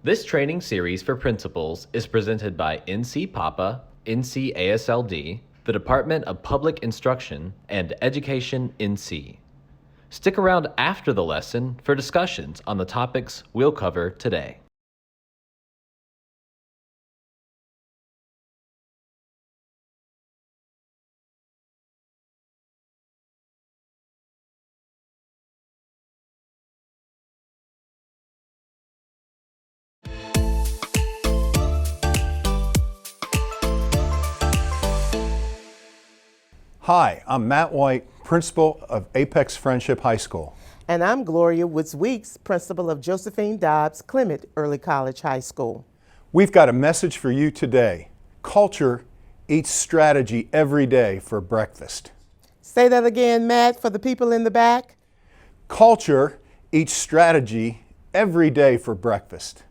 This training series for principals is presented by NCPAPA, NCASLD, the Department of Public Instruction, and Education NC. Stick around after the lesson for discussions on the topics we'll cover today. Hi, I'm Matt White, principal of Apex Friendship High School. And I'm Gloria Woods-Weeks, principal of Josephine Dobbs Clement Early College High School. We've got a message for you today. Culture eats strategy every day for breakfast. Say that again, Matt, for the people in the back. Culture eats strategy every day for breakfast.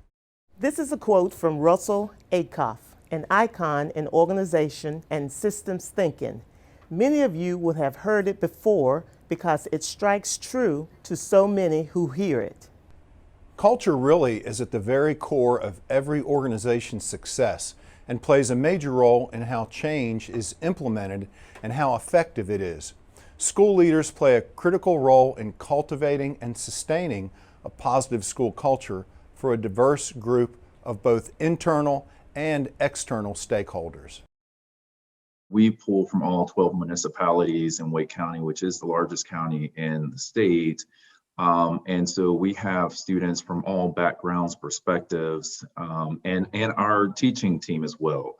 This is a quote from Russell Acuff, an icon in organization and systems thinking. Many of you will have heard it before because it strikes true to so many who hear it. Culture really is at the very core of every organization's success and plays a major role in how change is implemented and how effective it is. School leaders play a critical role in cultivating and sustaining a positive school culture for a diverse group of both internal and external stakeholders. We pull from all 12 municipalities in Wake County, which is the largest county in the state. And so we have students from all backgrounds, perspectives, and our teaching team as well.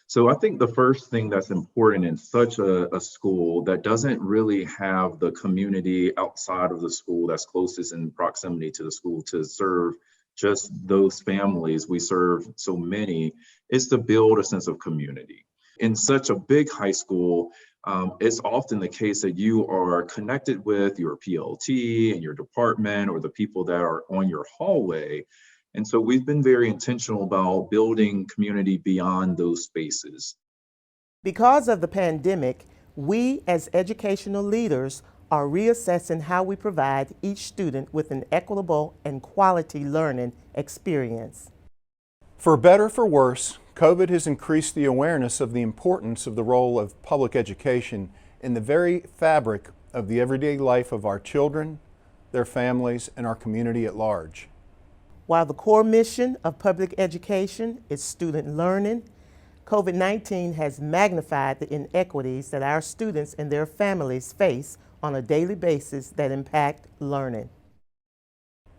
So I think the first thing that's important in such a school that doesn't really have the community outside of the school that's closest in proximity to the school to serve just those families, we serve so many, is to build a sense of community. In such a big high school, it's often the case that you are connected with your PLT and your department or the people that are on your hallway. And so we've been very intentional about building community beyond those spaces. Because of the pandemic, we as educational leaders are reassessing how we provide each student with an equitable and quality learning experience. For better or for worse, COVID has increased the awareness of the importance of the role of public education in the very fabric of the everyday life of our children, their families, and our community at large. While the core mission of public education is student learning, COVID-19 has magnified the inequities that our students and their families face on a daily basis that impact learning.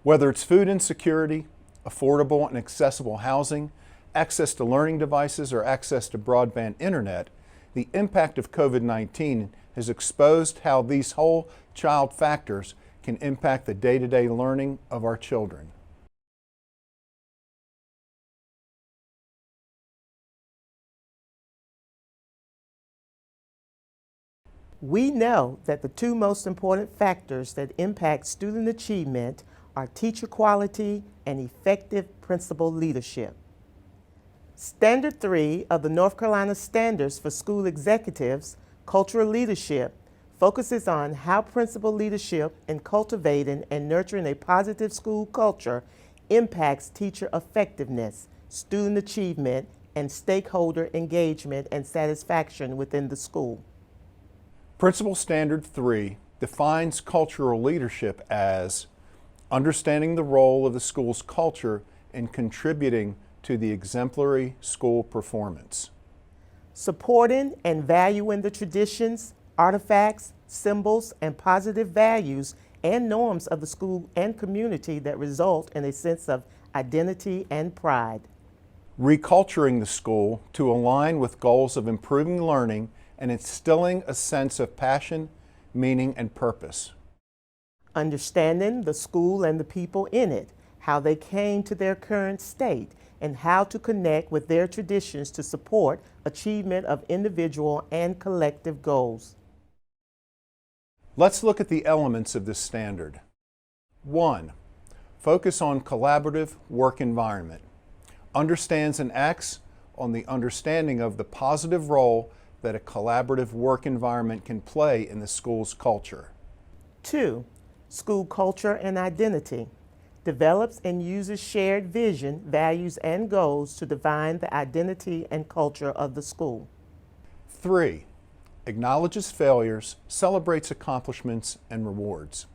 Whether it's food insecurity, affordable and accessible housing, access to learning devices, or access to broadband internet, the impact of COVID-19 has exposed how these whole child factors can impact the day-to-day learning of our children. We know that the two most important factors that impact student achievement are teacher quality and effective principal leadership. Standard 3 of the North Carolina Standards for School Executives, Cultural Leadership, focuses on how principal leadership in cultivating and nurturing a positive school culture impacts teacher effectiveness, student achievement, and stakeholder engagement and satisfaction within the school. Principal Standard 3 defines cultural leadership as understanding the role of the school's culture in contributing to the exemplary school performance. Supporting and valuing the traditions, artifacts, symbols, and positive values and norms of the school and community that result in a sense of identity and pride. Reculturing the school to align with goals of improving learning and instilling a sense of passion, meaning, and purpose. Understanding the school and the people in it, how they came to their current state, and how to connect with their traditions to support achievement of individual and collective goals. Let's look at the elements of this standard. 1. Focus on collaborative work environment. Understands and acts on the understanding of the positive role that a collaborative work environment can play in the school's culture. 2. School culture and identity. develops and uses shared vision, values, and goals to define the identity and culture of the school. 3. Acknowledges failures, celebrates accomplishments, and rewards.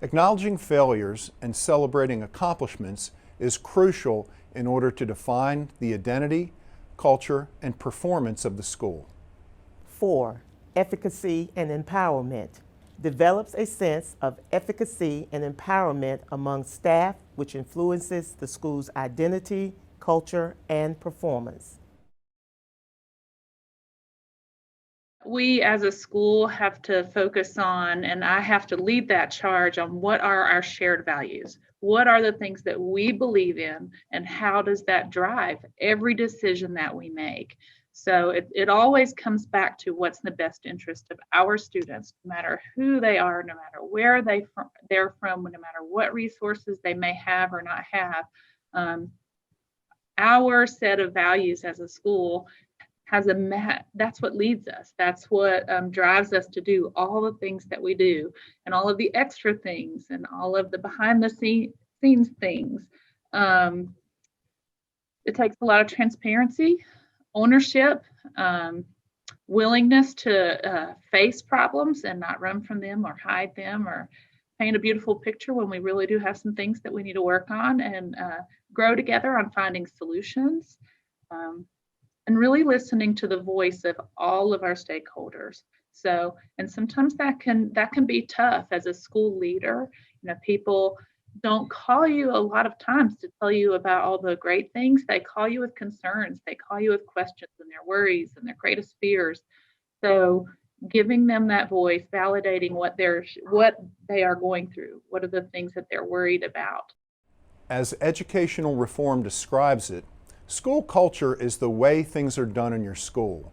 Acknowledging failures and celebrating accomplishments is crucial in order to define the identity, culture, and performance of the school. 4. Efficacy and empowerment. Develops a sense of efficacy and empowerment among staff, which influences the school's identity, culture, and performance. We as a school have to focus on, and I have to lead that charge on, what are our shared values? What are the things that we believe in, and how does that drive every decision that we make? So it always comes back to what's in the best interest of our students, no matter who they are, no matter where they're from, no matter what resources they may have or not have. Our set of values as a school that's what leads us. That's what drives us to do all the things that we do, and all of the extra things, and all of the behind the scenes things. It takes a lot of transparency, ownership, willingness to face problems and not run from them or hide them or paint a beautiful picture when we really do have some things that we need to work on, and grow together on finding solutions. And really listening to the voice of all of our stakeholders. So, and sometimes that can be tough as a school leader. You know, people don't call you a lot of times to tell you about all the great things. They call you with concerns. They call you with questions and their worries and their greatest fears. So, giving them that voice, validating what they are going through. What are the things that they're worried about? As educational reform describes it, school culture is the way things are done in your school.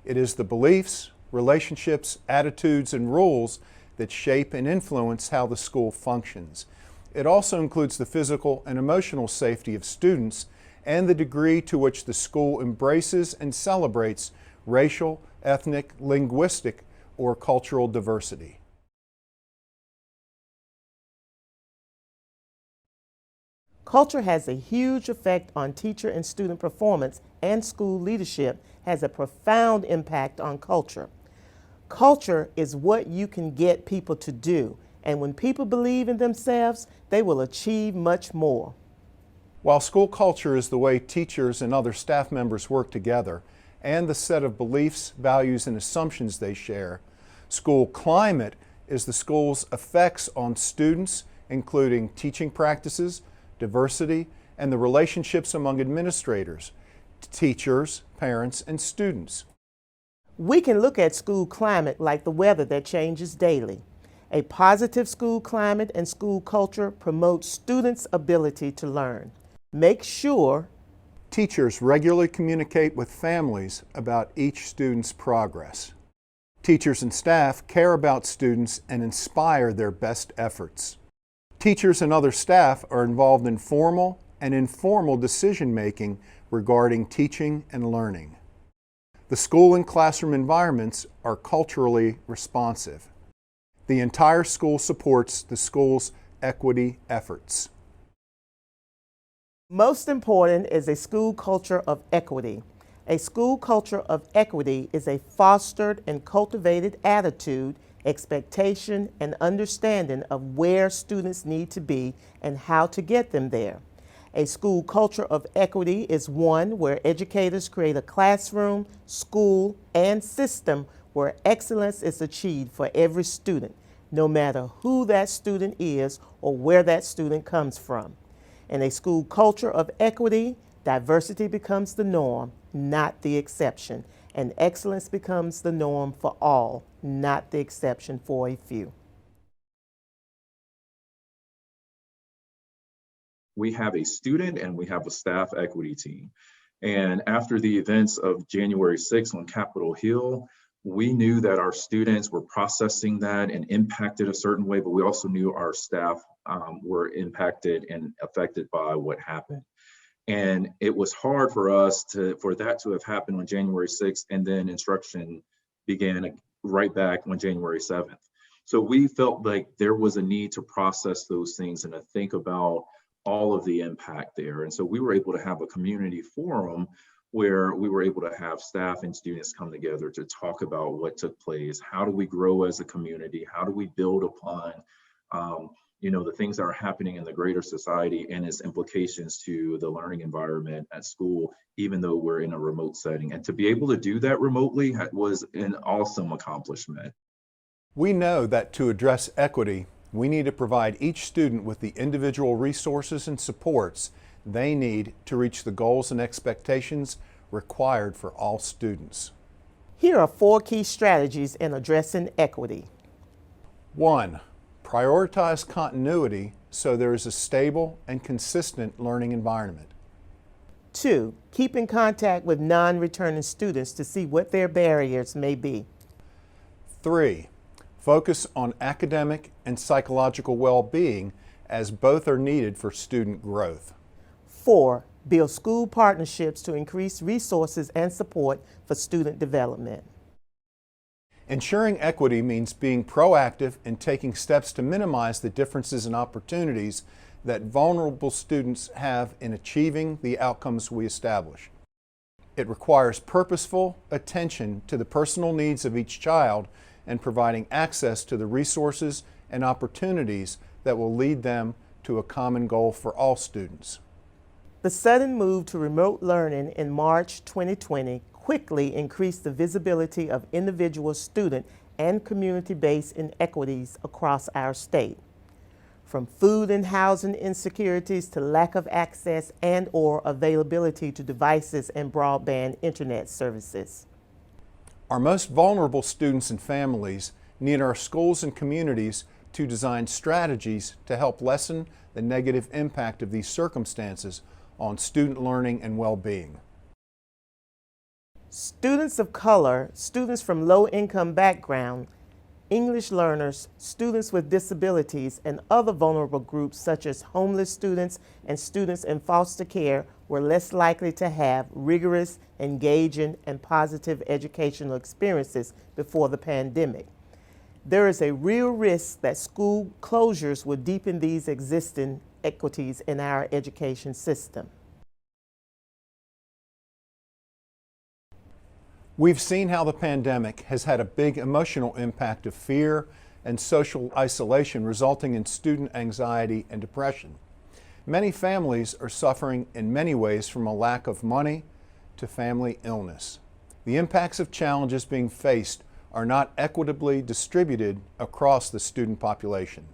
It is the beliefs, relationships, attitudes, and rules that shape and influence how the school functions. It also includes the physical and emotional safety of students and the degree to which the school embraces and celebrates racial, ethnic, linguistic, or cultural diversity. Culture has a huge effect on teacher and student performance, and school leadership has a profound impact on culture. Culture is what you can get people to do, and when people believe in themselves, they will achieve much more. While school culture is the way teachers and other staff members work together, and the set of beliefs, values, and assumptions they share, school climate is the school's effects on students, including teaching practices, diversity, and the relationships among administrators, teachers, parents, and students. We can look at school climate like the weather that changes daily. A positive school climate and school culture promotes students' ability to learn. Make sure teachers regularly communicate with families about each student's progress. Teachers and staff care about students and inspire their best efforts. Teachers and other staff are involved in formal and informal decision-making regarding teaching and learning. The school and classroom environments are culturally responsive. The entire school supports the school's equity efforts. most important is a school culture of equity. A school culture of equity is a fostered and cultivated attitude, expectation, and understanding of where students need to be and how to get them there. A school culture of equity is one where educators create a classroom, school, and system where excellence is achieved for every student, no matter who that student is or where that student comes from. In a school culture of equity, diversity becomes the norm, not the exception, and excellence becomes the norm for all, not the exception for a few. We have a student and we have a staff equity team. And after the events of January 6th on Capitol Hill, we knew that our students were processing that and impacted a certain way, but we also knew our staff were impacted and affected by what happened. And it was hard for us for that to have happened on January 6th, and then instruction began right back on January 7th. So we felt like there was a need to process those things and to think about all of the impact there. And so we were able to have a community forum where we were able to have staff and students come together to talk about what took place. How do we grow as a community? How do we build upon the things that are happening in the greater society and its implications to the learning environment at school, even though we're in a remote setting. And to be able to do that remotely was an awesome accomplishment. We know that to address equity, we need to provide each student with the individual resources and supports they need to reach the goals and expectations required for all students. Here are 4 key strategies in addressing equity. 1. Prioritize continuity so there is a stable and consistent learning environment. 2. Keep in contact with non-returning students to see what their barriers may be. 3. Focus on academic and psychological well-being as both are needed for student growth. 4. Build school partnerships to increase resources and support for student development. Ensuring equity means being proactive and taking steps to minimize the differences and opportunities that vulnerable students have in achieving the outcomes we establish. It requires purposeful attention to the personal needs of each child and providing access to the resources and opportunities that will lead them to a common goal for all students. The sudden move to remote learning in March 2020 quickly increased the visibility of individual student and community-based inequities across our state, from food and housing insecurities to lack of access and/or availability to devices and broadband internet services. Our most vulnerable students and families need our schools and communities to design strategies to help lessen the negative impact of these circumstances on student learning and well-being. Students of color, students from low-income background, English learners, students with disabilities, and other vulnerable groups such as homeless students and students in foster care were less likely to have rigorous, engaging, and positive educational experiences before the pandemic. There is a real risk that school closures will deepen these existing equities in our education system. We've seen how the pandemic has had a big emotional impact of fear and social isolation, resulting in student anxiety and depression. Many families are suffering in many ways from a lack of money to family illness. The impacts of challenges being faced are not equitably distributed across the student population.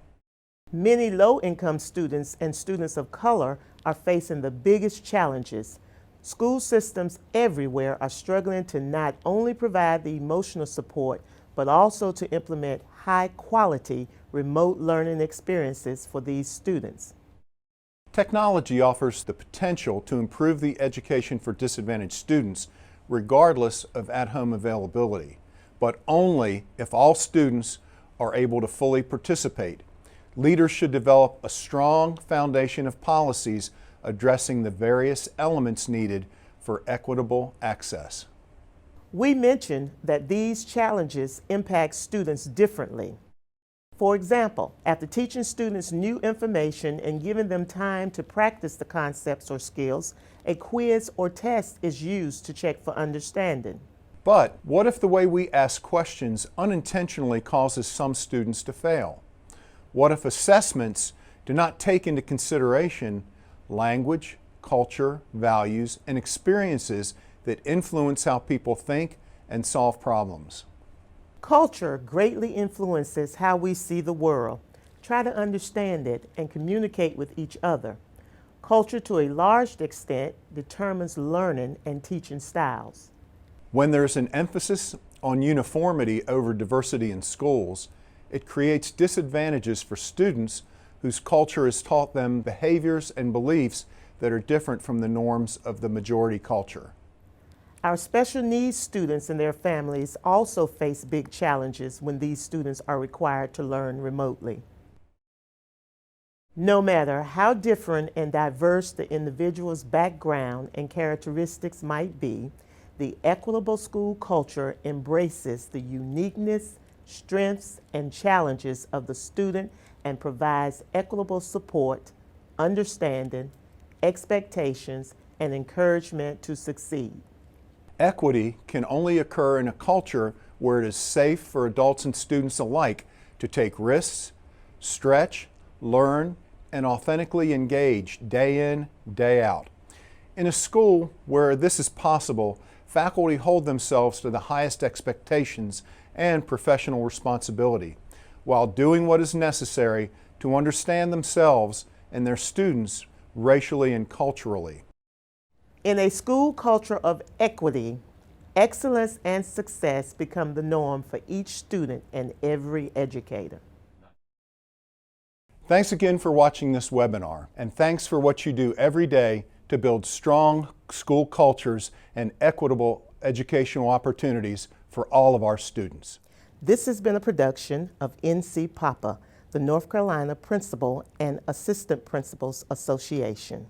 Many low-income students and students of color are facing the biggest challenges. School systems everywhere are struggling to not only provide the emotional support, but also to implement high-quality remote learning experiences for these students. Technology offers the potential to improve the education for disadvantaged students, regardless of at-home availability, but only if all students are able to fully participate. Leaders should develop a strong foundation of policies addressing the various elements needed for equitable access. We mentioned that these challenges impact students differently. For example, after teaching students new information and giving them time to practice the concepts or skills, a quiz or test is used to check for understanding. But what if the way we ask questions unintentionally causes some students to fail? What if assessments do not take into consideration language, culture, values, and experiences that influence how people think and solve problems? Culture greatly influences how we see the world, try to understand it, and communicate with each other. Culture, to a large extent, determines learning and teaching styles. When there's an emphasis on uniformity over diversity in schools, it creates disadvantages for students whose culture has taught them behaviors and beliefs that are different from the norms of the majority culture. Our special needs students and their families also face big challenges when these students are required to learn remotely. No matter how different and diverse the individual's background and characteristics might be, the equitable school culture embraces the uniqueness, strengths, and challenges of the student and provides equitable support, understanding, expectations, and encouragement to succeed. Equity can only occur in a culture where it is safe for adults and students alike to take risks, stretch, learn, and authentically engage day in, day out. In a school where this is possible, faculty hold themselves to the highest expectations and professional responsibility, while doing what is necessary to understand themselves and their students racially and culturally. In a school culture of equity, excellence and success become the norm for each student and every educator. Thanks again for watching this webinar, and thanks for what you do every day to build strong school cultures and equitable educational opportunities for all of our students. This has been a production of NCPAPA, the North Carolina Principal and Assistant Principals Association.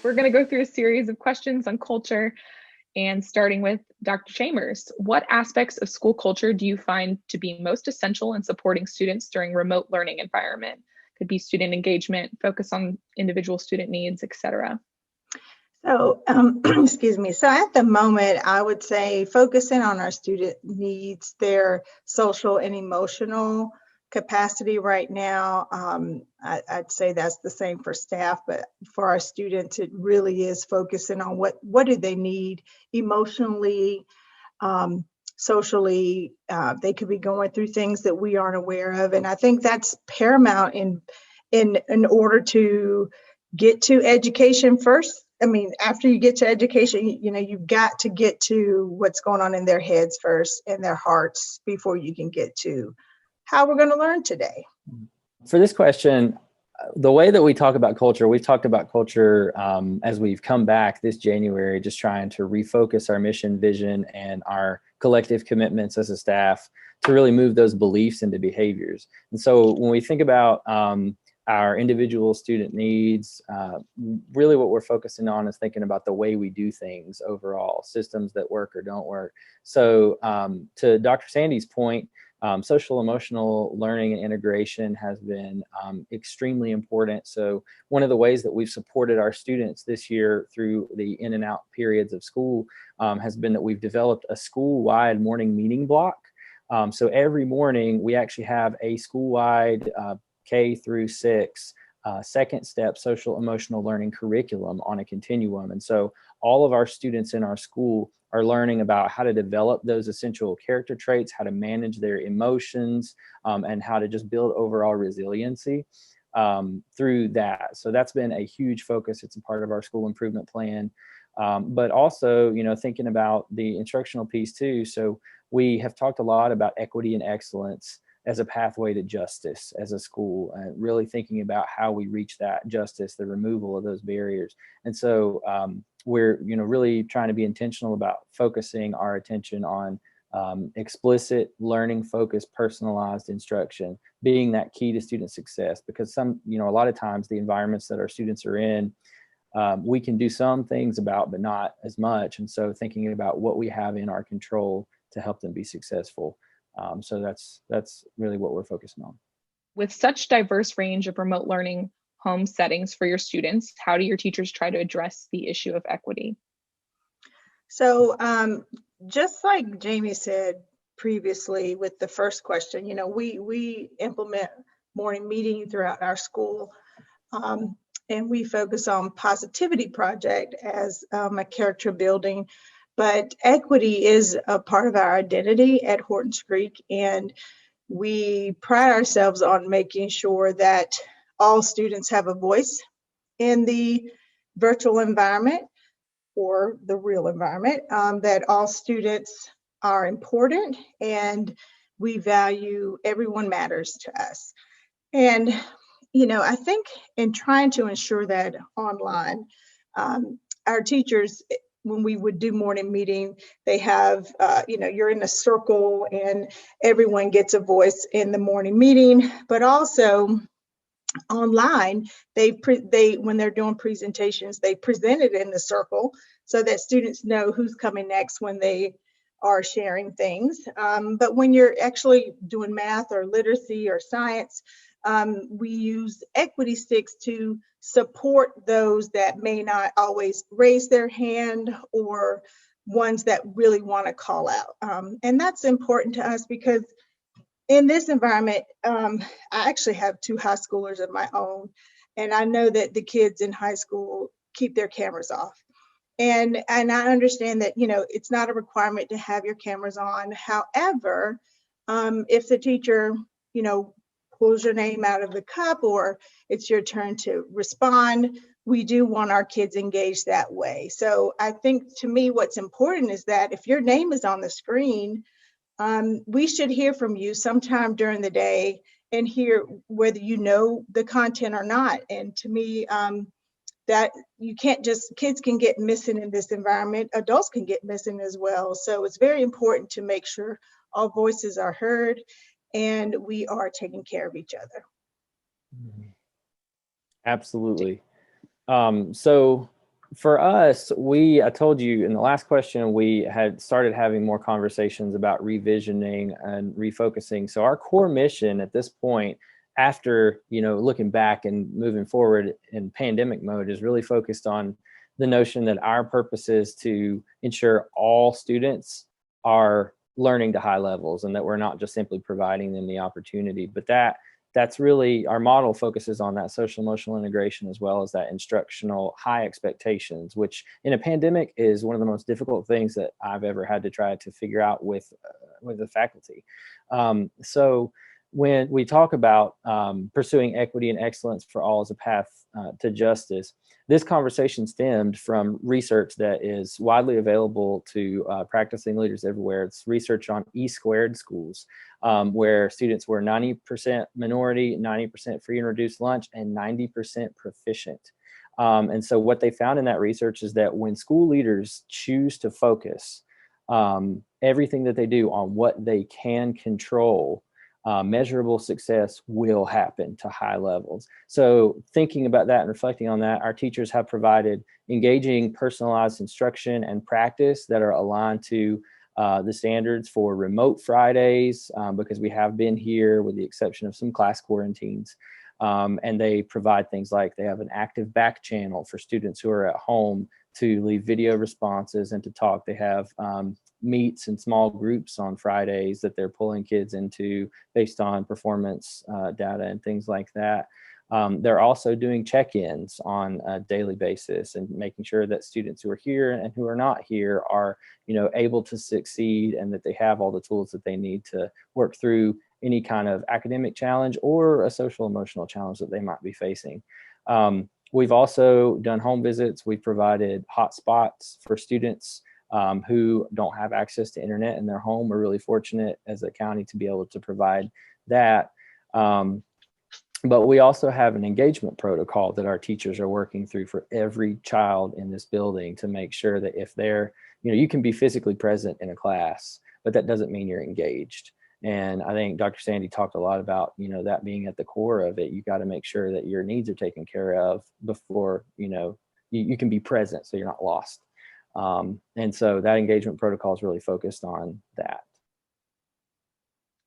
We're going to go through a series of questions on culture, and starting with Dr. Chambers. What aspects of school culture do you find to be most essential in supporting students during remote learning environment? Could be student engagement, focus on individual student needs, etc. So, excuse me. So at the moment, I would say focusing on our student needs, their social and emotional capacity right now. I'd say that's the same for staff, but for our students, it really is focusing on what do they need emotionally, socially. They could be going through things that we aren't aware of, and I think that's paramount in order to get to education first. I mean, after you get to education, you've got to get to what's going on in their heads first, in their hearts, before you can get to how we're going to learn today. For this question, the way that we talk about culture, we've talked about culture as we've come back this January, just trying to refocus our mission, vision, and our collective commitments as a staff to really move those beliefs into behaviors. And so when we think about our individual student needs, really what we're focusing on is thinking about the way we do things overall, systems that work or don't work. So to Dr. Sandy's point, social emotional learning and integration has been extremely important. So one of the ways that we've supported our students this year through the in and out periods of school has been that we've developed a school-wide morning meeting block. So every morning we actually have a school-wide K through 6 second step social emotional learning curriculum on a continuum. And so all of our students in our school are learning about how to develop those essential character traits, how to manage their emotions, and how to just build overall resiliency through that. So that's been a huge focus. It's a part of our school improvement plan. But also, thinking about the instructional piece too. So we have talked a lot about equity and excellence as a pathway to justice as a school, and really thinking about how we reach that justice, the removal of those barriers. And so we're really trying to be intentional about focusing our attention on explicit learning focused personalized instruction being that key to student success, because a lot of times the environments that our students are in, we can do some things about, but not as much. And so thinking about what we have in our control to help them be successful. So that's really what we're focusing on. With such diverse range of remote learning home settings for your students, how do your teachers try to address the issue of equity? So just like Jamie said previously with the first question, we implement morning meeting throughout our school, and we focus on Positivity Project as a character building. But equity is a part of our identity at Hortons Creek, and we pride ourselves on making sure that all students have a voice in the virtual environment or the real environment, that all students are important, and we value everyone matters to us. And, I think in trying to ensure that online, our teachers, when we would do morning meeting, they have, you're in a circle and everyone gets a voice in the morning meeting, but also online, when they're doing presentations, they present it in the circle so that students know who's coming next when they are sharing things. But when you're actually doing math or literacy or science, we use equity sticks to support those that may not always raise their hand, or ones that really want to call out. And that's important to us because in this environment, I actually have 2 high schoolers of my own, and I know that the kids in high school keep their cameras off. And I understand that, it's not a requirement to have your cameras on. However, if the teacher, pulls your name out of the cup, or it's your turn to respond, we do want our kids engaged that way. So I think, to me, what's important is that if your name is on the screen, we should hear from you sometime during the day and hear whether you know the content or not. And to me, that you can't just, kids can get missing in this environment, adults can get missing as well. So it's very important to make sure all voices are heard and we are taking care of each other. Absolutely. So for us, I told you in the last question, we had started having more conversations about revisioning and refocusing. So our core mission at this point, after, looking back and moving forward in pandemic mode, is really focused on the notion that our purpose is to ensure all students are learning to high levels, and that we're not just simply providing them the opportunity, but that's really, our model focuses on that social emotional integration, as well as that instructional high expectations, which in a pandemic is one of the most difficult things that I've ever had to try to figure out with the faculty. So when we talk about pursuing equity and excellence for all as a path to justice, this conversation stemmed from research that is widely available to practicing leaders everywhere. It's research on E-squared schools, where students were 90% minority, 90% free and reduced lunch, and 90% proficient. And so what they found in that research is that when school leaders choose to focus everything that they do on what they can control, measurable success will happen to high levels. So thinking about that and reflecting on that, our teachers have provided engaging, personalized instruction and practice that are aligned to the standards for remote Fridays, because we have been here with the exception of some class quarantines. And they provide things like they have an active back channel for students who are at home to leave video responses and to talk. They have meets in small groups on Fridays that they're pulling kids into based on performance data and things like that. They're also doing check-ins on a daily basis and making sure that students who are here and who are not here are, able to succeed, and that they have all the tools that they need to work through any kind of academic challenge or a social emotional challenge that they might be facing. We've also done home visits. We've provided hotspots for students who don't have access to internet in their home. We're really fortunate as a county to be able to provide that. But we also have an engagement protocol that our teachers are working through for every child in this building to make sure that if they're, you can be physically present in a class, but that doesn't mean you're engaged. And I think Dr. Sandy talked a lot about, that being at the core of it. You got to make sure that your needs are taken care of before, you can be present so you're not lost. And so that engagement protocol is really focused on that.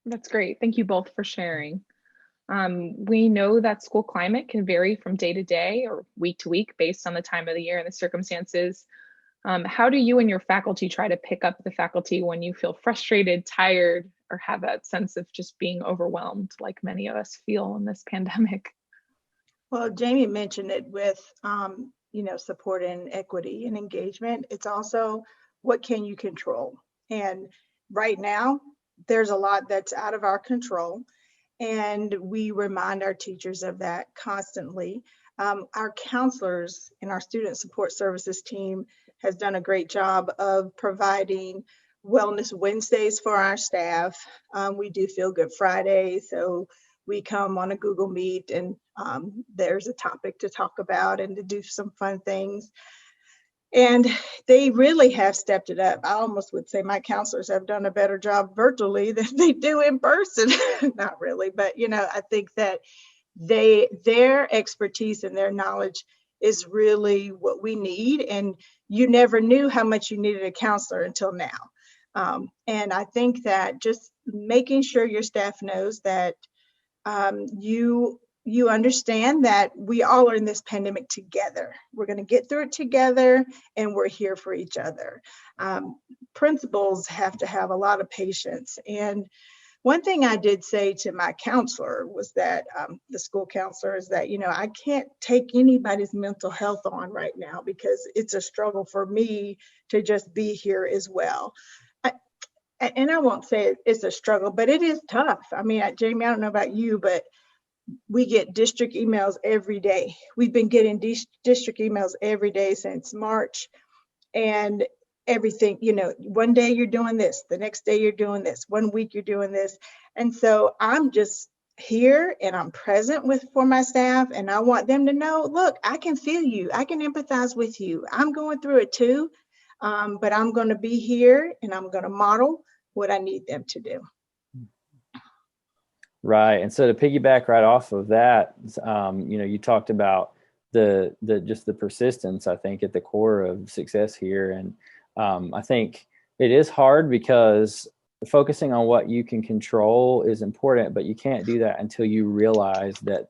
That's great. Thank you both for sharing. We know that school climate can vary from day to day or week to week based on the time of the year and the circumstances. How do you and your faculty try to pick up the faculty when you feel frustrated, tired, or have that sense of just being overwhelmed like many of us feel in this pandemic? Well, Jamie mentioned it with, support and equity and engagement. It's also, what can you control? And right now, there's a lot that's out of our control. And we remind our teachers of that constantly. Our counselors and our student support services team has done a great job of providing Wellness Wednesdays for our staff. We do Feel Good Friday, so we come on a Google Meet and there's a topic to talk about and to do some fun things. And they really have stepped it up. I almost would say my counselors have done a better job virtually than they do in person. Not really, but I think that their expertise and their knowledge is really what we need. And you never knew how much you needed a counselor until now. And I think that just making sure your staff knows that you understand that we all are in this pandemic together. We're going to get through it together, and we're here for each other. Principals have to have a lot of patience. And one thing I did say to my counselor was that the school counselor is that, I can't take anybody's mental health on right now because it's a struggle for me to just be here as well. And I won't say it's a struggle, but it is tough. I mean, Jamie, I don't know about you, but we get district emails every day. We've been getting district emails every day since March, and everything, one day you're doing this, the next day you're doing this, 1 week you're doing this. And so I'm just here and I'm present for my staff, and I want them to know, look, I can feel you. I can empathize with you. I'm going through it too, but I'm going to be here and I'm going to model what I need them to do. Right. And so to piggyback right off of that, you talked about the just the persistence, I think, at the core of success here. And I think it is hard because focusing on what you can control is important, but you can't do that until you realize that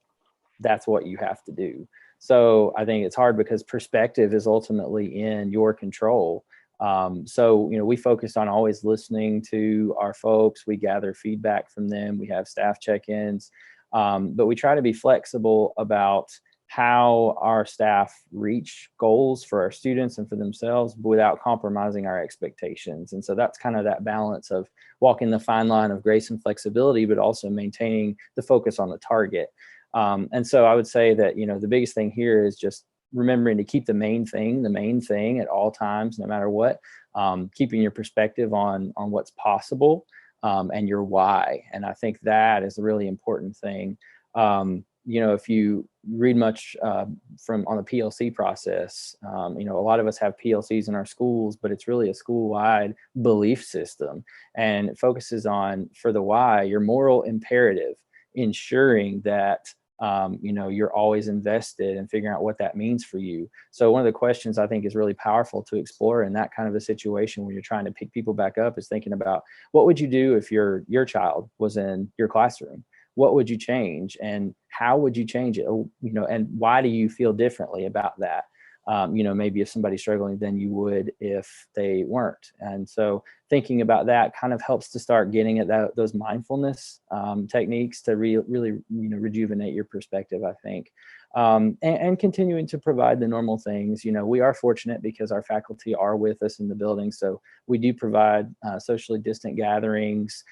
that's what you have to do. So I think it's hard because perspective is ultimately in your control. We focused on always listening to our folks. We gather feedback from them. We have staff check-ins, but we try to be flexible about how our staff reach goals for our students and for themselves without compromising our expectations. And so that's kind of that balance of walking the fine line of grace and flexibility, but also maintaining the focus on the target. And so I would say that, the biggest thing here is just remembering to keep the main thing at all times, no matter what, keeping your perspective on what's possible and your why. And I think that is a really important thing. If you read much on the PLC process, a lot of us have PLCs in our schools, but it's really a school-wide belief system. And it focuses on, for the why, your moral imperative, ensuring that you're always invested in figuring out what that means for you. So one of the questions I think is really powerful to explore in that kind of a situation where you're trying to pick people back up is thinking about, what would you do if your child was in your classroom? What would you change, and how would you change it? And why do you feel differently about that? Maybe if somebody's struggling than you would if they weren't. And so thinking about that kind of helps to start getting at those mindfulness techniques to really rejuvenate your perspective, I think. And continuing to provide the normal things. We are fortunate because our faculty are with us in the building. So we do provide socially distant gatherings,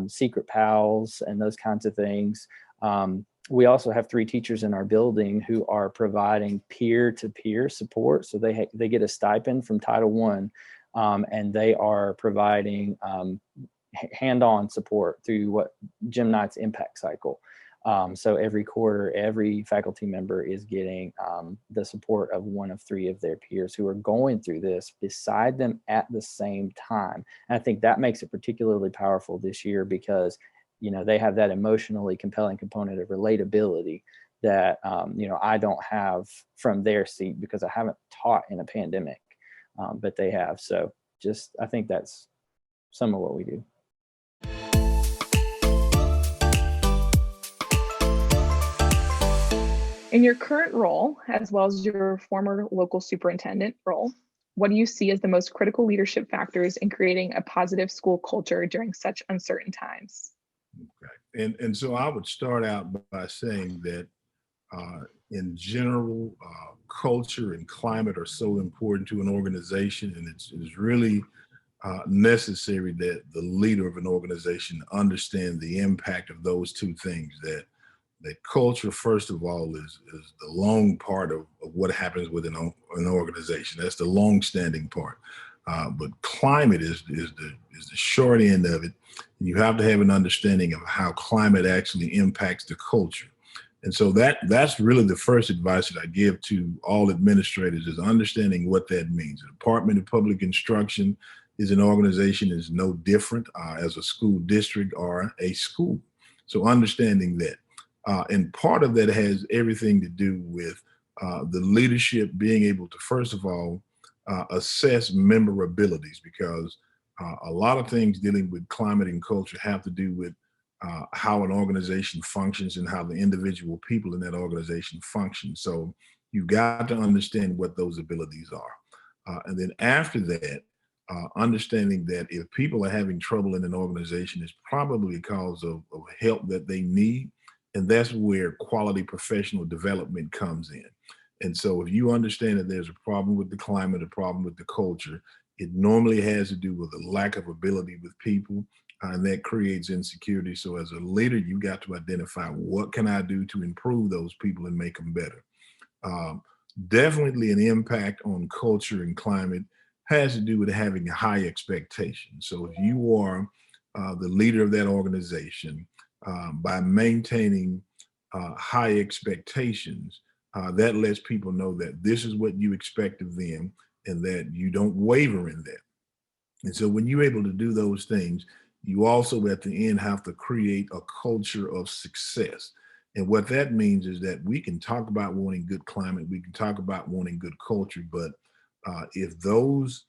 secret pals, and those kinds of things. We also have 3 teachers in our building who are providing peer-to-peer support. So they get a stipend from Title I, and they are providing hand-on support through what Gym Night's Impact Cycle. So every quarter, every faculty member is getting the support of one of 3 of their peers who are going through this beside them at the same time. And I think that makes it particularly powerful this year because they have that emotionally compelling component of relatability that, I don't have from their seat because I haven't taught in a pandemic, but they have. So I think that's some of what we do. In your current role, as well as your former local superintendent role, what do you see as the most critical leadership factors in creating a positive school culture during such uncertain times? Okay. And so I would start out by saying that in general, culture and climate are so important to an organization, and it's really necessary that the leader of an organization understand the impact of those 2 things. That culture, first of all, is the long part of what happens within an organization. That's the long-standing part. But climate is the short end of it. You have to have an understanding of how climate actually impacts the culture. And so that's really the first advice that I give to all administrators, is understanding what that means. The Department of Public Instruction is an organization is no different as a school district or a school. So understanding that. And part of that has everything to do with the leadership being able to, first of all, assess member abilities, because a lot of things dealing with climate and culture have to do with how an organization functions and how the individual people in that organization function. So you've got to understand what those abilities are. And then after that, understanding that if people are having trouble in an organization, it's probably because of help that they need. And that's where quality professional development comes in. And so if you understand that there's a problem with the climate, a problem with the culture, it normally has to do with a lack of ability with people, and that creates insecurity. So as a leader, you got to identify, what can I do to improve those people and make them better? Definitely an impact on culture and climate has to do with having a high expectation. So if you are the leader of that organization, by maintaining high expectations, that lets people know that this is what you expect of them and that you don't waver in that. And so when you're able to do those things, you also at the end have to create a culture of success. And what that means is that we can talk about wanting good climate, we can talk about wanting good culture, but if those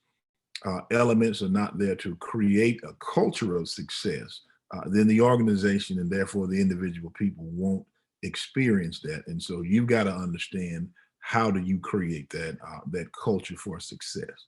elements are not there to create a culture of success, then the organization and therefore the individual people won't experience that. And so you've got to understand, how do you create that that culture for success?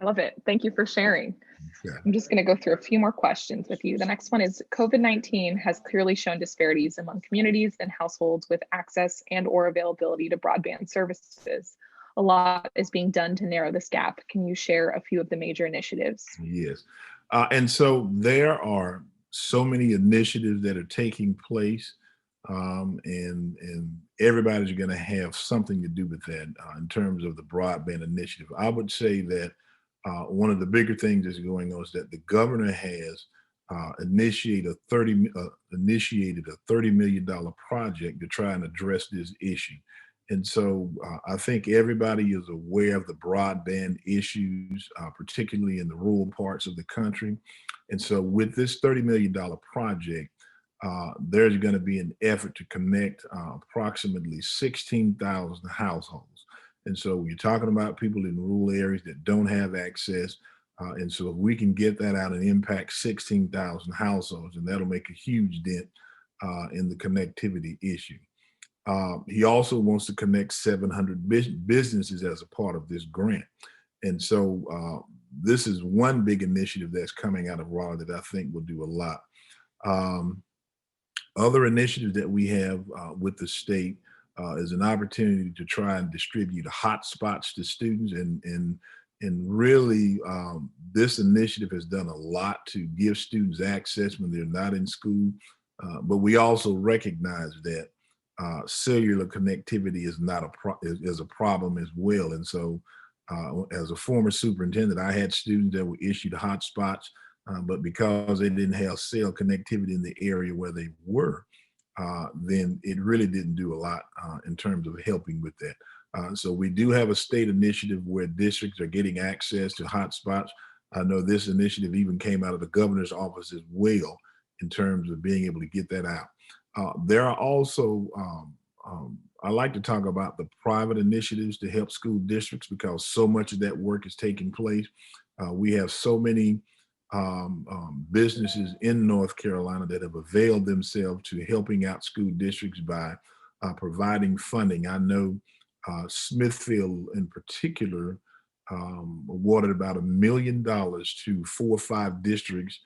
I love it. Thank you for sharing. Yeah. I'm just going to go through a few more questions with you. The next one is, COVID-19 has clearly shown disparities among communities and households with access and or availability to broadband services. A lot is being done to narrow this gap. Can you share a few of the major initiatives? Yes. And so there are so many initiatives that are taking place, and everybody's going to have something to do with that in terms of the broadband initiative. I would say that one of the bigger things that's going on is that the governor has initiated a $30 million project to try and address this issue. And so I think everybody is aware of the broadband issues, particularly in the rural parts of the country. And so with this $30 million project, there's going to be an effort to connect approximately 16,000 households. And so you're talking about people in rural areas that don't have access. And so if we can get that out and impact 16,000 households, and that'll make a huge dent in the connectivity issue. He also wants to connect 700 businesses as a part of this grant. And so this is one big initiative that's coming out of Raleigh that I think will do a lot. Other initiatives that we have with the state is an opportunity to try and distribute hotspots to students. And really, this initiative has done a lot to give students access when they're not in school. But we also recognize that cellular connectivity is not is a problem as well. And so as a former superintendent, I had students that were issued hotspots, but because they didn't have cell connectivity in the area where they were, then it really didn't do a lot in terms of helping with that. So we do have a state initiative where districts are getting access to hotspots. I know this initiative even came out of the governor's office as well in terms of being able to get that out. There are also, I like to talk about the private initiatives to help school districts, because so much of that work is taking place. We have so many businesses in North Carolina that have availed themselves to helping out school districts by providing funding. I know Smithfield in particular awarded about $1 million to 4 or 5 districts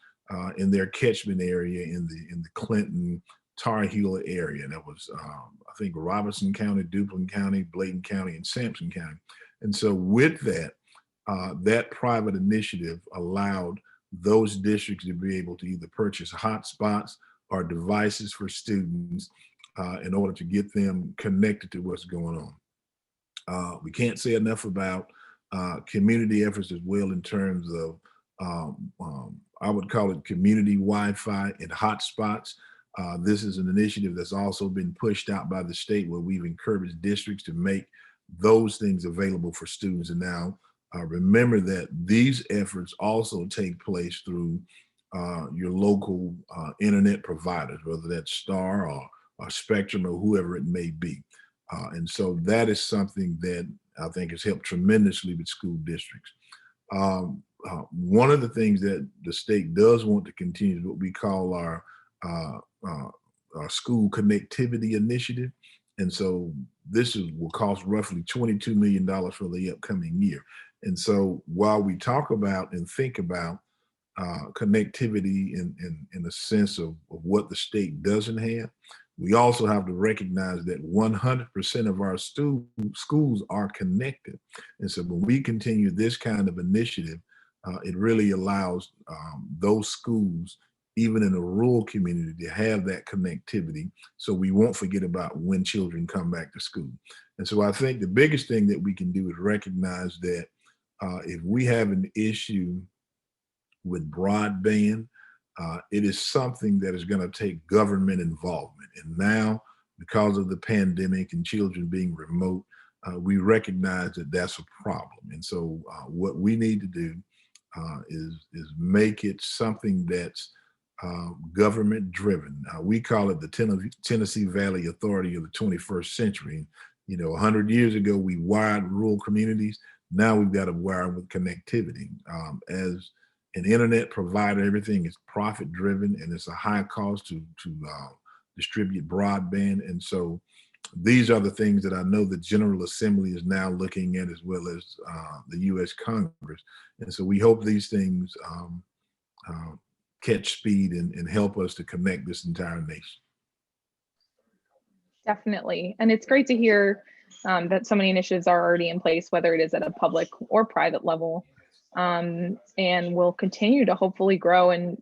in their catchment area in the Clinton Tar Heel area. And that was, I think, Robertson County, Duplin County, Bladen County, and Sampson County. And so with that, that private initiative allowed those districts to be able to either purchase hotspots or devices for students in order to get them connected to what's going on. We can't say enough about community efforts as well in terms of, I would call it community Wi-Fi and hotspots. This is an initiative that's also been pushed out by the state, where we've encouraged districts to make those things available for students. And now remember that these efforts also take place through your local internet providers, whether that's Star or Spectrum or whoever it may be. And so that is something that I think has helped tremendously with school districts. One of the things that the state does want to continue is what we call our school connectivity initiative. And so will cost roughly $22 million for the upcoming year. And so while we talk about and think about connectivity in the sense of what the state doesn't have, we also have to recognize that 100% of our schools are connected. And so when we continue this kind of initiative, it really allows those schools, even in a rural community, to have that connectivity, so we won't forget about when children come back to school. And so I think the biggest thing that we can do is recognize that if we have an issue with broadband, it is something that is going to take government involvement. And now, because of the pandemic and children being remote, we recognize that that's a problem. And so what we need to do is make it something that's government driven. We call it the Tennessee Valley Authority of the 21st century. 100 years ago, we wired rural communities. Now we've got to wire with connectivity. As an internet provider, everything is profit driven, and it's a high cost to distribute broadband. And so these are the things that I know the General Assembly is now looking at, as well as the U.S. Congress. And so we hope these things catch speed and help us to connect this entire nation. Definitely. And it's great to hear that so many initiatives are already in place, whether it is at a public or private level. And we'll continue to hopefully grow and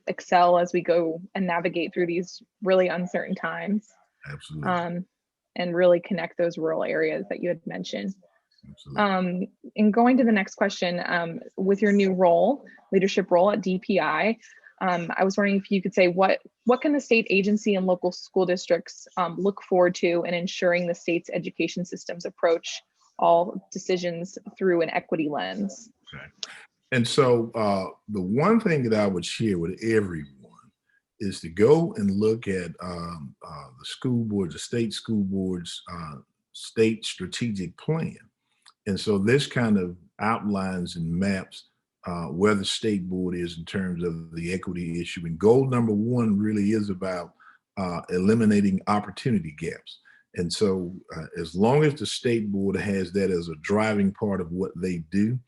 excel as we go and navigate through these really uncertain times. Absolutely. And really connect those rural areas that you had mentioned. Absolutely. And going to the next question, with your new leadership role at DPI, I was wondering if you could say what can the state agency and local school districts look forward to in ensuring the state's education systems approach all decisions through an equity lens? Okay. And so the one thing that I would share with everyone is to go and look at the school board, the state school board's state strategic plan. And so this kind of outlines and maps where the state board is in terms of the equity issue. And goal number one really is about eliminating opportunity gaps. And so as long as the state board has that as a driving part of what they do,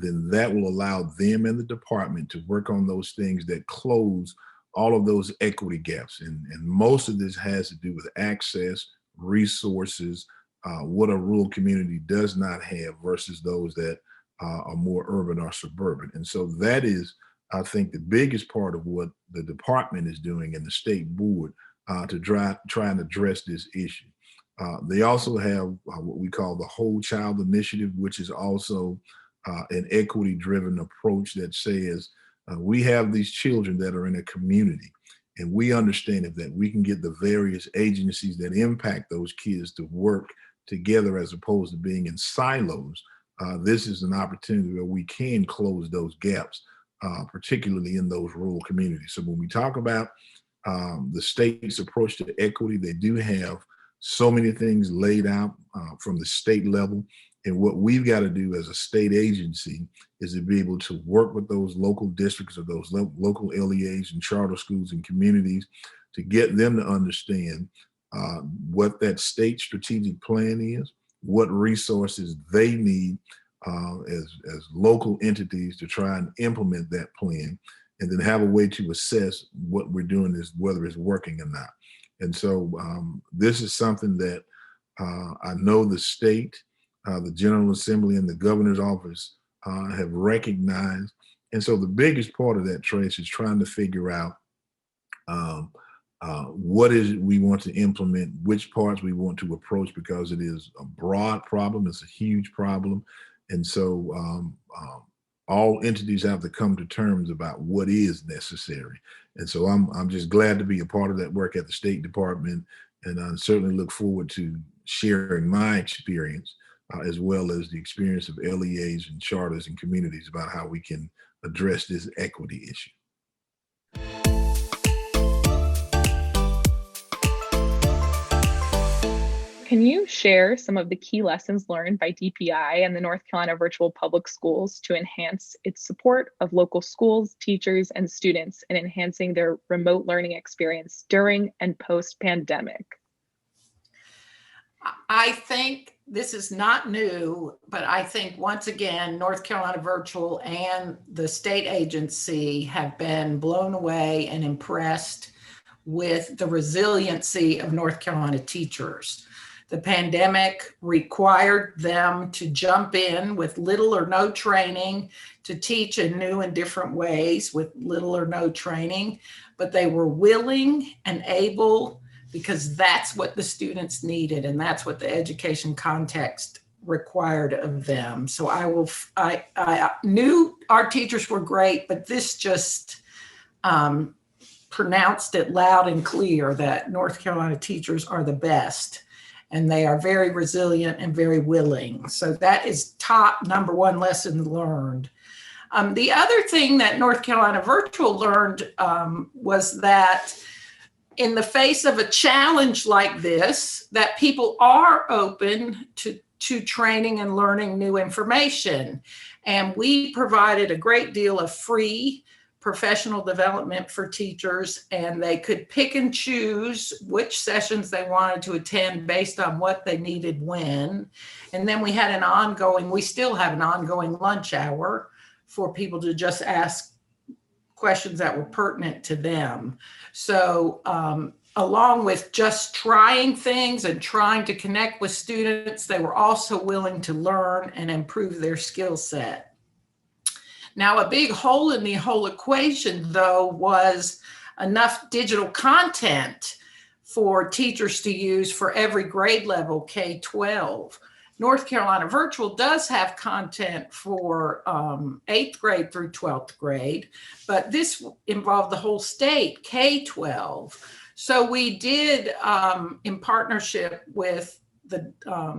then that will allow them and the department to work on those things that close all of those equity gaps. And most of this has to do with access, resources, what a rural community does not have versus those that are more urban or suburban. And so that is, I think, the biggest part of what the department is doing and the state board to try and address this issue. They also have what we call the Whole Child Initiative, which is also an equity-driven approach that says we have these children that are in a community, and we understand that we can get the various agencies that impact those kids to work together as opposed to being in silos. This is an opportunity where we can close those gaps, particularly in those rural communities. So when we talk about the state's approach to equity, they do have so many things laid out from the state level. And what we've got to do as a state agency is to be able to work with those local districts or those local LEAs and charter schools and communities to get them to understand what that state strategic plan is, what resources they need as local entities to try and implement that plan, and then have a way to assess what we're doing is whether it's working or not. And so this is something that I know the state, the General Assembly, and the governor's office have recognized. And so the biggest part of that, Trace, is trying to figure out what is it we want to implement, which parts we want to approach, because it is a broad problem. It's a huge problem. And so all entities have to come to terms about what is necessary. And so I'm just glad to be a part of that work at the State Department. And I certainly look forward to sharing my experience as well as the experience of LEAs and charters and communities about how we can address this equity issue. Can you share some of the key lessons learned by DPI and the North Carolina Virtual Public Schools to enhance its support of local schools, teachers, and students in enhancing their remote learning experience during and post-pandemic? I think this is not new, but I think once again, North Carolina Virtual and the state agency have been blown away and impressed with the resiliency of North Carolina teachers. The pandemic required them to jump in with little or no training to teach in new and different ways with little or no training, but they were willing and able because that's what the students needed and that's what the education context required of them. So I knew our teachers were great, but this just pronounced it loud and clear that North Carolina teachers are the best. And they are very resilient and very willing. So that is top number one lesson learned. The other thing that North Carolina Virtual learned was that in the face of a challenge like this, that people are open to training and learning new information. And we provided a great deal of free professional development for teachers, and they could pick and choose which sessions they wanted to attend based on what they needed when. And then we still have an ongoing lunch hour for people to just ask questions that were pertinent to them. So along with just trying things and trying to connect with students, they were also willing to learn and improve their skill set. Now, a big hole in the whole equation, though, was enough digital content for teachers to use for every grade level, K-12. North Carolina Virtual does have content for 8th grade through 12th grade, but this involved the whole state, K-12. So we did, in partnership with the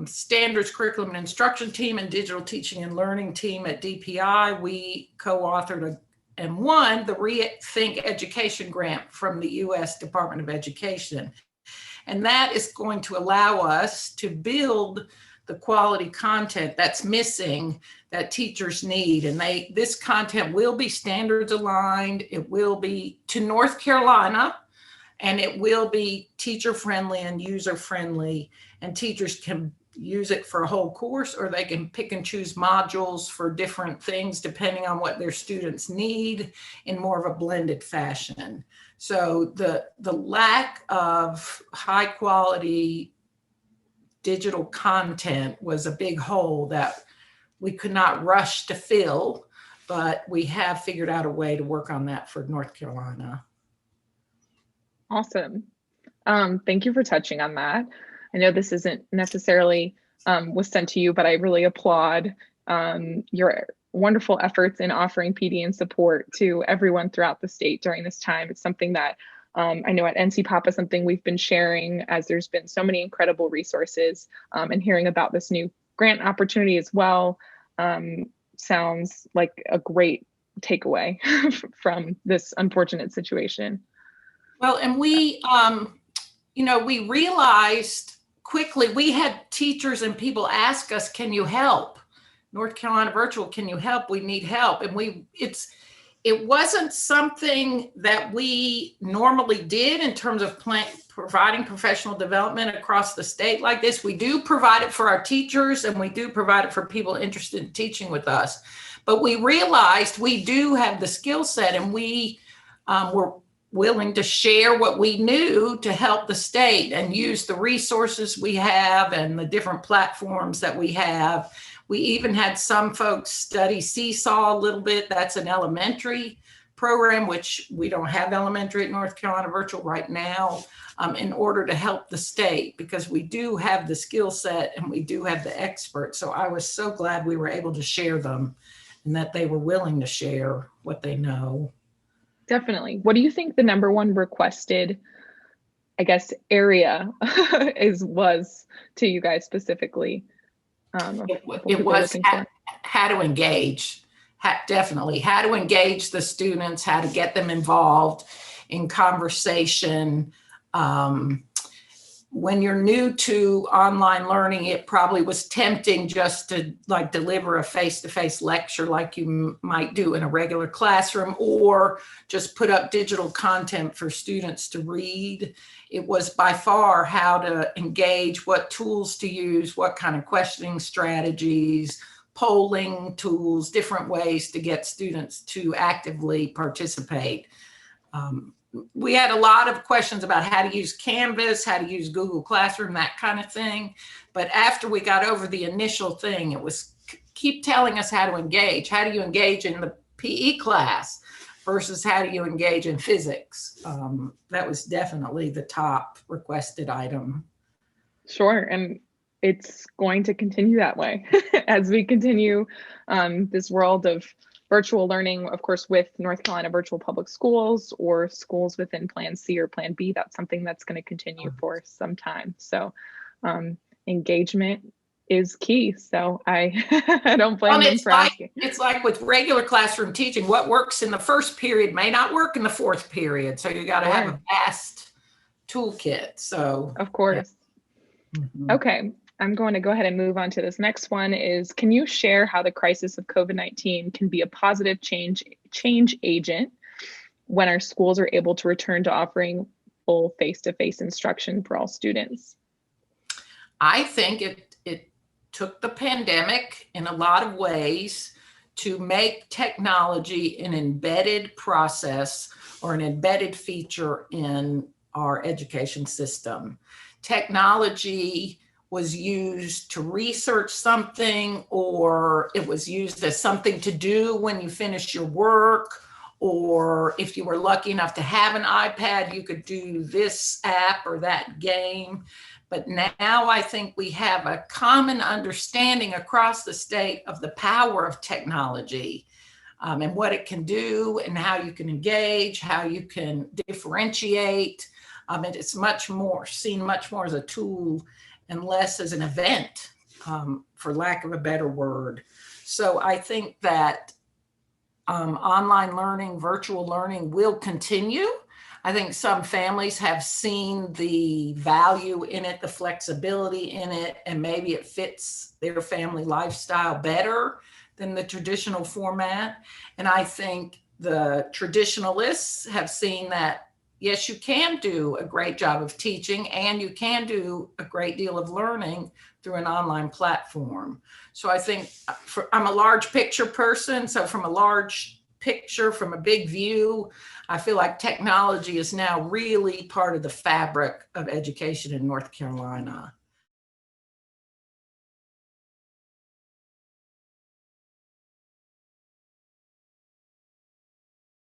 standards, curriculum, and instruction team and digital teaching and learning team at DPI, we co-authored and won the Rethink Education grant from the U.S. Department of Education. And that is going to allow us to build the quality content that's missing that teachers need. And this content will be standards aligned. It will be to North Carolina, and it will be teacher friendly and user friendly. And teachers can use it for a whole course, or they can pick and choose modules for different things depending on what their students need in more of a blended fashion. So the lack of high quality digital content was a big hole that we could not rush to fill, but we have figured out a way to work on that for North Carolina. Awesome. Thank you for touching on that. I know this isn't necessarily was sent to you, but I really applaud your wonderful efforts in offering PD and support to everyone throughout the state during this time. It's something that I know at NCPAPA, something we've been sharing as there's been so many incredible resources, and hearing about this new grant opportunity as well sounds like a great takeaway from this unfortunate situation. Well, and we realized quickly, we had teachers and people ask us, can you help? North Carolina Virtual, can you help? We need help. And it wasn't something that we normally did in terms of providing professional development across the state like this. We do provide it for our teachers, and we do provide it for people interested in teaching with us. But we realized we do have the skill set, and we were willing to share what we knew to help the state and use the resources we have and the different platforms that we have. We even had some folks study Seesaw a little bit. That's an elementary program, which we don't have elementary at North Carolina Virtual right now, in order to help the state, because we do have the skill set and we do have the experts. So I was so glad we were able to share them and that they were willing to share what they know. Definitely. What do you think the number one requested, I guess, area was to you guys specifically? It was how to engage definitely how to engage the students, how to get them involved in conversation. When you're new to online learning, it probably was tempting just to like deliver a face-to-face lecture like you might do in a regular classroom, or just put up digital content for students to read. It was by far how to engage, what tools to use, what kind of questioning strategies, polling tools, different ways to get students to actively participate. We had a lot of questions about how to use Canvas, how to use Google Classroom, that kind of thing. But after we got over the initial thing, it was keep telling us how to engage. How do you engage in the PE class versus how do you engage in physics? That was definitely the top requested item. Sure, and it's going to continue that way as we continue this world of virtual learning, of course, with North Carolina Virtual Public Schools or schools within Plan C or Plan B. That's something that's going to continue for some time. So engagement is key. So I, I don't blame them for asking. It's like with regular classroom teaching, what works in the first period may not work in the fourth period. So you got to have a vast toolkit. So of course. Yeah. Okay. I'm going to go ahead and move on to this next one is, can you share how the crisis of COVID-19 can be a positive change agent when our schools are able to return to offering full face-to-face instruction for all students? I think it took the pandemic in a lot of ways to make technology an embedded process or an embedded feature in our education system. Technology was used to research something, or it was used as something to do when you finished your work, or if you were lucky enough to have an iPad, you could do this app or that game. But now I think we have a common understanding across the state of the power of technology and what it can do and how you can engage, how you can differentiate. And it's much more seen much more as a tool and less as an event, for lack of a better word. So I think that online learning, virtual learning will continue. I think some families have seen the value in it, the flexibility in it, and maybe it fits their family lifestyle better than the traditional format. And I think the traditionalists have seen that yes, you can do a great job of teaching and you can do a great deal of learning through an online platform. So I think I'm a large picture person. So from a large picture, from a big view, I feel like technology is now really part of the fabric of education in North Carolina.